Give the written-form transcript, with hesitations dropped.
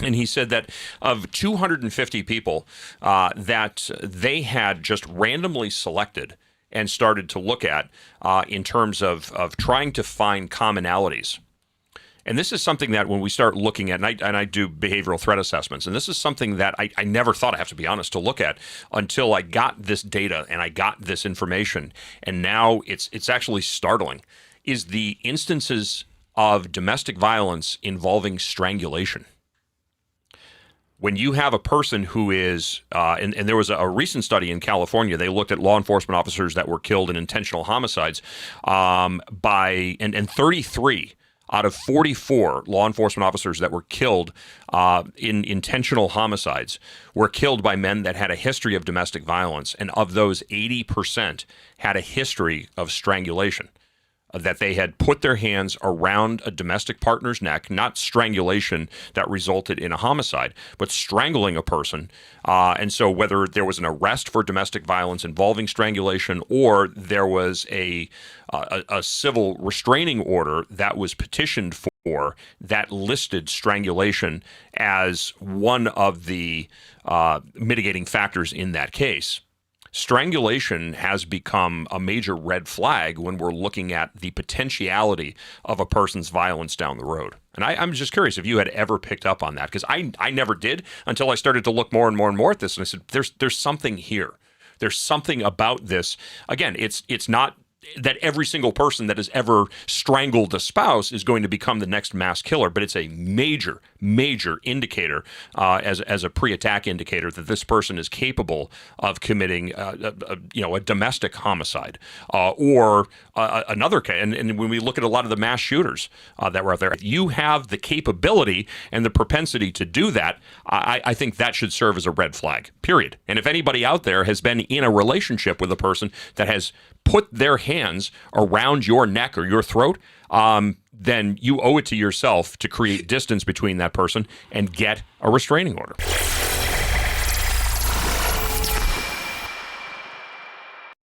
And he said that of 250 people that they had just randomly selected and started to look at in terms of trying to find commonalities. And this is something that when we start looking at, and I do behavioral threat assessments, and this is something that I never thought, I have to be honest, to look at until I got this data and I got this information. And now it's actually startling, is the instances of domestic violence involving strangulation. When you have a person who is, and there was a recent study in California, they looked at law enforcement officers that were killed in intentional homicides and 33 out of 44 law enforcement officers that were killed in intentional homicides were killed by men that had a history of domestic violence. And of those, 80% had a history of strangulation. That they had put their hands around a domestic partner's neck, not strangulation that resulted in a homicide, but strangling a person. And so whether there was an arrest for domestic violence involving strangulation or there was a civil restraining order that was petitioned for that listed strangulation as one of the mitigating factors in that case. Strangulation has become a major red flag when we're looking at the potentiality of a person's violence down the road. And I'm just curious if you had ever picked up on that, because I never did until I started to look more and more and more at this. And I said, there's something here. There's something about this. Again, it's not that every single person that has ever strangled a spouse is going to become the next mass killer, but it's a major, major indicator as a pre-attack indicator that this person is capable of committing a domestic homicide or another case. And when we look at a lot of the mass shooters that were out there, you have the capability and the propensity to do that. I think that should serve as a red flag, period. And if anybody out there has been in a relationship with a person that has put their hands around your neck or your throat, then you owe it to yourself to create distance between that person and get a restraining order.